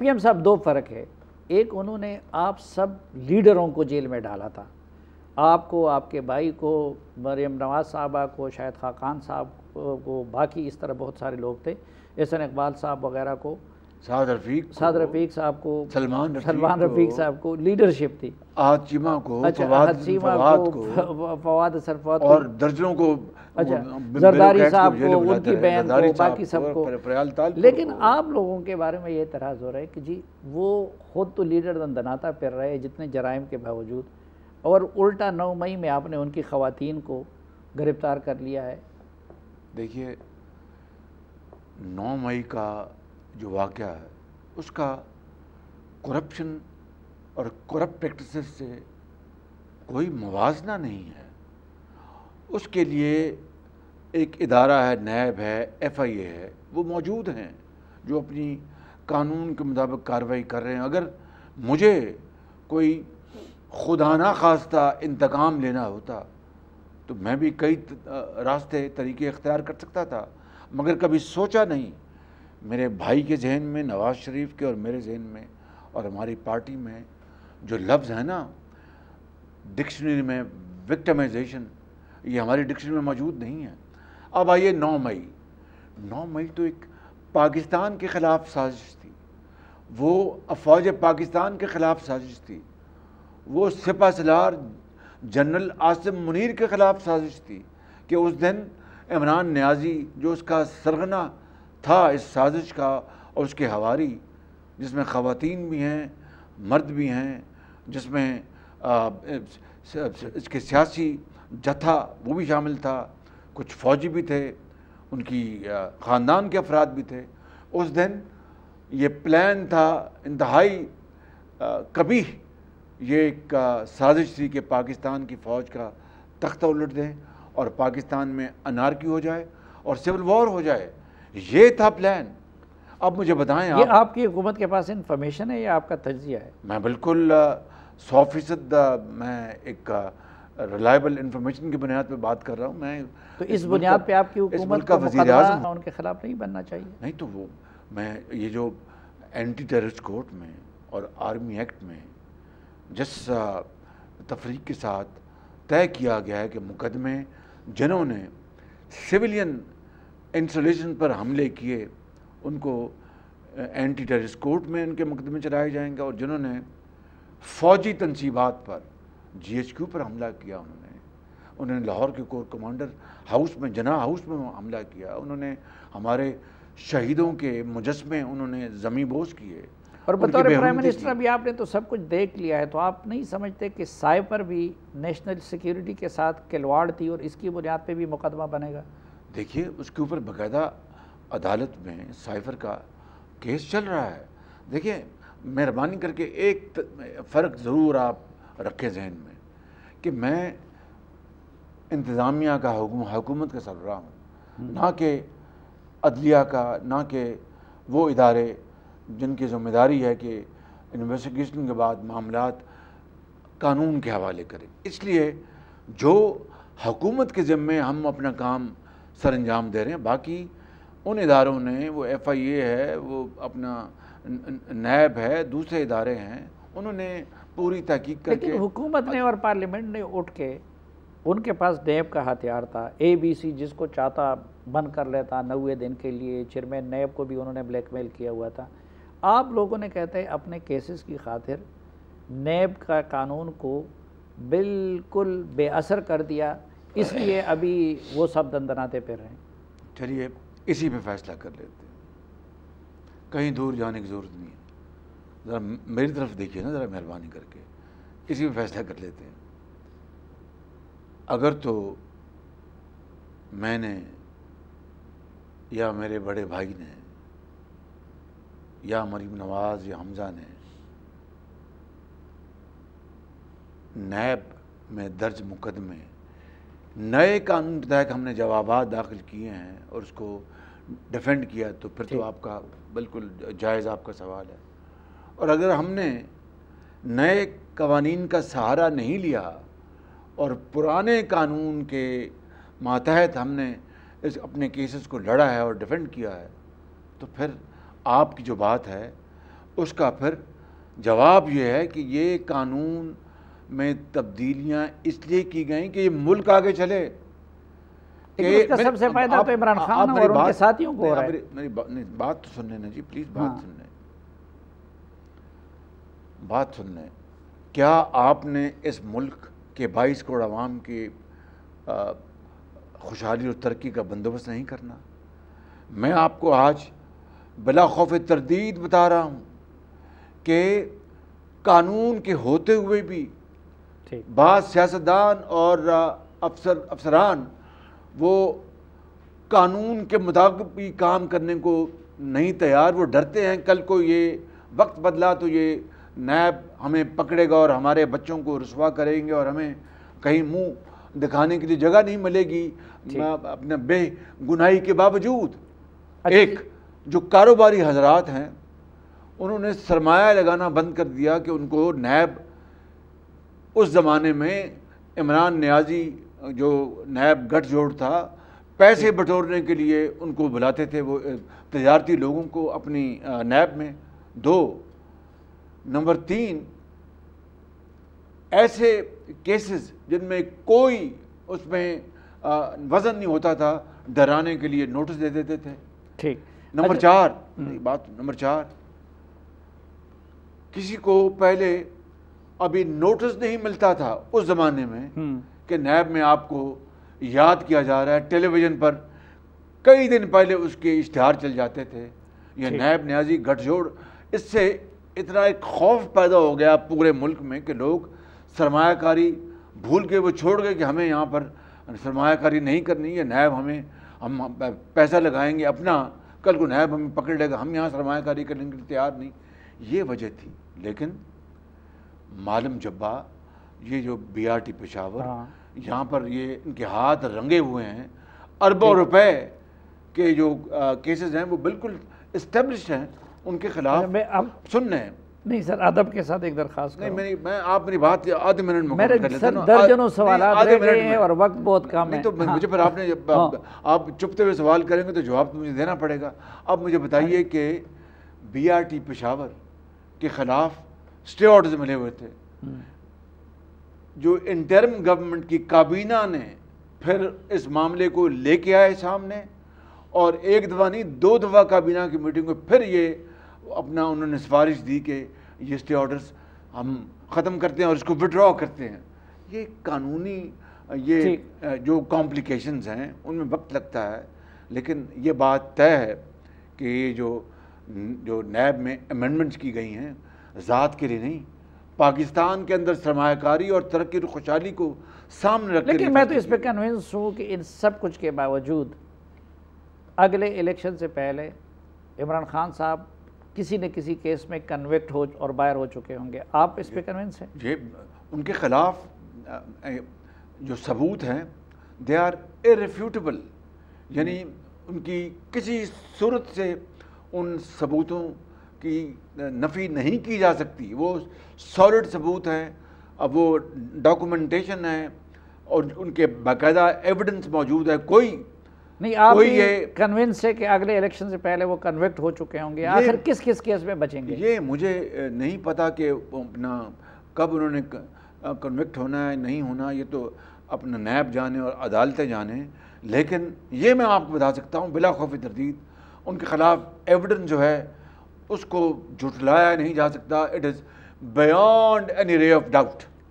P M صاحب دو فرق ہے، ایک انہوں نے آپ سب لیڈروں کو جیل میں ڈالا تھا، آپ کو، آپ کے بھائی کو، مریم نواز صاحبہ کو، شاہد خاقان صاحب کو، باقی اس طرح بہت سارے لوگ تھے، احسن اقبال صاحب وغیرہ کو، سعد رفیق صاحب کو، سلمان رفیق صاحب کو لیڈرشپ تھی، عاطمہ کو، فواد سرفات کو، اور درجنوں کو، اچھا زرداری صاحب کو، ان کی بہن کو، باقی سب کو. لیکن آپ لوگوں کے بارے میں یہ اعتراض ہو رہا ہے کہ جی وہ خود تو لیڈر دندناتا پھر رہے جتنے جرائم کے باوجود، اور الٹا 9 مئی میں آپ نے ان کی خواتین کو گرفتار کر لیا ہے. دیکھیے 9 مئی کا جو واقعہ ہے اس کا کرپشن اور کرپٹ پریکٹسز سے کوئی موازنہ نہیں ہے. اس کے لیے ایک ادارہ ہے، نیب ہے، ایف آئی اے ہے، وہ موجود ہیں جو اپنی قانون کے مطابق کارروائی کر رہے ہیں. اگر مجھے کوئی خدا نخواستہ انتقام لینا ہوتا تو میں بھی کئی راستے طریقے اختیار کر سکتا تھا، مگر کبھی سوچا نہیں. میرے بھائی کے ذہن میں، نواز شریف کے اور میرے ذہن میں اور ہماری پارٹی میں جو لفظ ہے نا ڈکشنری میں وکٹمائزیشن، یہ ہماری ڈکشنری میں موجود نہیں ہے. اب آئیے 9 مئی تو ایک پاکستان کے خلاف سازش تھی، وہ افواج پاکستان کے خلاف سازش تھی، وہ سپہ سالار جنرل عاصم منیر کے خلاف سازش تھی کہ اس دن عمران نیازی جو اس کا سرغنہ تھا اس سازش کا اور اس کے حواری، جس میں خواتین بھی ہیں، مرد بھی ہیں، جس میں اس کے سیاسی جتھا وہ بھی شامل تھا، کچھ فوجی بھی تھے، ان کی خاندان کے افراد بھی تھے. اس دن یہ پلان تھا انتہائی قبیح، یہ ایک سازش تھی کہ پاکستان کی فوج کا تختہ الٹ دیں اور پاکستان میں انارکی ہو جائے اور سول وار ہو جائے. یہ تھا پلان. اب مجھے بتائیں، یہ آپ کی حکومت کے پاس انفارمیشن ہے یا آپ کا تجزیہ ہے؟ میں بالکل 100% میں ایک ریلائبل انفارمیشن کی بنیاد پہ بات کر رہا ہوں. میں تو اس بنیاد پہ آپ کی حکومت کا وزیر اعظم مقدمہ ان کے خلاف نہیں بننا چاہیے؟ نہیں تو وہ میں یہ جو اینٹی ٹیررسٹ کورٹ میں اور آرمی ایکٹ میں جس تفریق کے ساتھ طے کیا گیا ہے کہ مقدمے جنہوں نے سویلین انسٹالیشن پر حملے کیے ان کو اینٹی ٹیررسٹ کورٹ میں ان کے مقدمے چلائے جائیں گے، اور جنہوں نے فوجی تنصیبات پر جی ایچ کیو پر حملہ کیا، انہوں نے لاہور کے کور کمانڈر ہاؤس میں، جناح ہاؤس میں حملہ کیا، انہوں نے ہمارے شہیدوں کے مجسمے انہوں نے زمیں بوس کیے. اور بطور پرائم منسٹر ابھی آپ نے تو سب کچھ دیکھ لیا ہے، تو آپ نہیں سمجھتے کہ سائفر بھی نیشنل سیکیورٹی کے ساتھ کھلواڑ تھی اور اس کی بنیاد پہ بھی مقدمہ بنے گا؟ دیکھیے اس کے اوپر باقاعدہ عدالت میں سائفر کا کیس چل رہا ہے. دیکھیے مہربانی کر کے ایک فرق ضرور آپ رکھیں ذہن میں کہ میں انتظامیہ کا حکومت کا سربراہ ہوں، نہ کہ عدلیہ کا، نہ کہ وہ ادارے جن کی ذمہ داری ہے کہ انویسٹیگیشن کے بعد معاملات قانون کے حوالے کریں. اس لیے جو حکومت کے ذمے ہم اپنا کام سر انجام دے رہے ہیں، باقی ان اداروں نے، وہ ایف آئی اے ہے، وہ اپنا نیب ہے، دوسرے ادارے ہیں، انہوں نے پوری تحقیق کر کے. لیکن حکومت نے اور پارلیمنٹ نے اٹھ کے، ان کے پاس نیب کا ہتھیار تھا، اے بی سی جس کو چاہتا بند کر لیتا 90 دن کے لیے، چیئرمین نیب کو بھی انہوں نے بلیک میل کیا ہوا تھا. آپ لوگوں نے کہتے ہیں اپنے کیسز کی خاطر نیب کا قانون کو بالکل بے اثر کر دیا، اس لیے ابھی وہ سب دندناتے پھر رہے ہیں. چلیے اسی پہ فیصلہ کر لیتے ہیں، کہیں دور جانے کی ضرورت نہیں ہے. ذرا میری طرف دیکھیے نا ذرا مہربانی کر کے، اسی پہ فیصلہ کر لیتے ہیں. اگر تو میں نے یا میرے بڑے بھائی نے یا مریم نواز یا حمزہ نے نیب میں درج مقدمے نئے قانون کے تحت ہم نے جوابات داخل کیے ہیں اور اس کو ڈیفینڈ کیا، تو پھر تو آپ کا بالکل جائز آپ کا سوال ہے. اور اگر ہم نے نئے قوانین کا سہارا نہیں لیا اور پرانے قانون کے ماتحت ہم نے اپنے کیسز کو لڑا ہے اور ڈیفینڈ کیا ہے، تو پھر آپ کی جو بات ہے اس کا پھر جواب یہ ہے کہ یہ قانون میں تبدیلیاں اس لیے کی گئیں کہ یہ ملک آگے چلے. لیکن اس کا سب سے فائدہ تو عمران خان اور ان کے ساتھیوں کو ہو رہا ہے. میری بات تو سن لیں نا جی، پلیز بات سن لیں، بات سن لیں. کیا آپ نے اس ملک کے 22 کروڑ عوام کی خوشحالی اور ترقی کا بندوبست نہیں کرنا؟ میں آپ کو آج بلا خوف تردید بتا رہا ہوں کہ قانون کے ہوتے ہوئے بھی بعض سیاستدان اور افسران وہ قانون کے مطابق بھی کام کرنے کو نہیں تیار. وہ ڈرتے ہیں کل کو یہ وقت بدلا تو یہ نیب ہمیں پکڑے گا اور ہمارے بچوں کو رسوا کریں گے اور ہمیں کہیں منہ دکھانے کے لیے جگہ نہیں ملے گی اپنے بے گناہی کے باوجود. ایک جو کاروباری حضرات ہیں انہوں نے سرمایہ لگانا بند کر دیا کہ ان کو نیب اس زمانے میں عمران نیازی جو نیب گٹھ جوڑ تھا پیسے بٹورنے کے لیے ان کو بلاتے تھے وہ تجارتی لوگوں کو اپنی نیب میں. 2 نمبر 3 ایسے کیسز جن میں کوئی اس میں وزن نہیں ہوتا تھا ڈرانے کے لیے نوٹس دے دیتے تھے. ٹھیک. نمبر 4 بات نمبر 4 کسی کو پہلے ابھی نوٹس نہیں ملتا تھا اس زمانے میں کہ نیب میں آپ کو یاد کیا جا رہا ہے. ٹیلی ویژن پر کئی دن پہلے اس کے اشتہار چل جاتے تھے یہ نیب نیازی گٹھ جوڑ. اس سے اتنا ایک خوف پیدا ہو گیا پورے ملک میں کہ لوگ سرمایہ کاری بھول کے وہ چھوڑ گئے کہ ہمیں یہاں پر سرمایہ کاری نہیں کرنی ہے. نیب ہم پیسہ لگائیں گے اپنا، کل کو نیب ہمیں پکڑ لے گا، ہم یہاں سرمایہ کاری کرنے کے لیے تیار نہیں. یہ وجہ تھی. لیکن معلم جبا یہ جو BRT پشاور یہاں پر یہ ان کے ہاتھ رنگے ہوئے ہیں. اربوں روپے کے جو کیسز ہیں وہ بالکل اسٹیبلشڈ ہیں ان کے خلاف. سن رہے ہیں نہیں سر، ادب کے ساتھ ایک درخواست نہیں میں آپ میری بات آدھے منٹ میرے سر درجنوں سوالات رہ گئے ہیں اور وقت بہت کم ہے. تو مجھے پر آپ نے آپ چپتے ہوئے سوال کریں گے تو جواب تو مجھے دینا پڑے گا. اب مجھے بتائیے کہ BRT پشاور کے خلاف اسٹے آرڈرز ملے ہوئے تھے. جو انٹرم گورنمنٹ کی کابینہ نے پھر اس معاملے کو لے کے آئے سامنے اور ایک دفعہ نہیں 2 دفعہ کابینہ کی میٹنگ میں پھر یہ اپنا انہوں نے سفارش دی کہ یہ اسٹے آرڈرز ہم ختم کرتے ہیں اور اس کو وڈرا کرتے ہیں. یہ قانونی یہ جو کمپلیکیشنز ہیں ان میں وقت لگتا ہے، لیکن یہ بات طے ہے کہ یہ جو نیب میں امینڈمنٹس کی گئی ہیں ذات کے لیے نہیں، پاکستان کے اندر سرمایہ کاری اور ترقی اور خوشحالی کو سامنے رکھ کے. لیکن میں تو اس پہ کنونس ہوں کہ ان سب کچھ کے باوجود اگلے الیکشن سے پہلے عمران خان صاحب کسی نہ کسی کیس میں کنوکٹ ہو اور باہر ہو چکے ہوں گے. آپ اس پہ کنونس ہیں؟ یہ ان کے خلاف جو ثبوت ہیں دے آر irrefutable، یعنی ان کی کسی صورت سے ان ثبوتوں کی نفی نہیں کی جا سکتی. وہ سالڈ ثبوت ہیں، اب وہ ڈاکومنٹیشن ہے اور ان کے باقاعدہ ایویڈنس موجود ہے. کوئی نہیں آپ یہ کنونس ہے کہ اگلے الیکشن سے پہلے وہ کنوکٹ ہو چکے ہوں گے. آخر کس کیس میں بچیں گے؟ یہ مجھے نہیں پتا کہ اپنا کب انہوں نے کنوکٹ ہونا ہے نہیں ہونا، یہ تو اپنا نیب جانے اور عدالتیں جانے. لیکن یہ میں آپ کو بتا سکتا ہوں بلا خوف تردید ان کے خلاف ایویڈنس جو ہے اس کو جھٹلایا نہیں جا سکتا. اٹ از بیانڈ اینی رے آف ڈاؤٹ.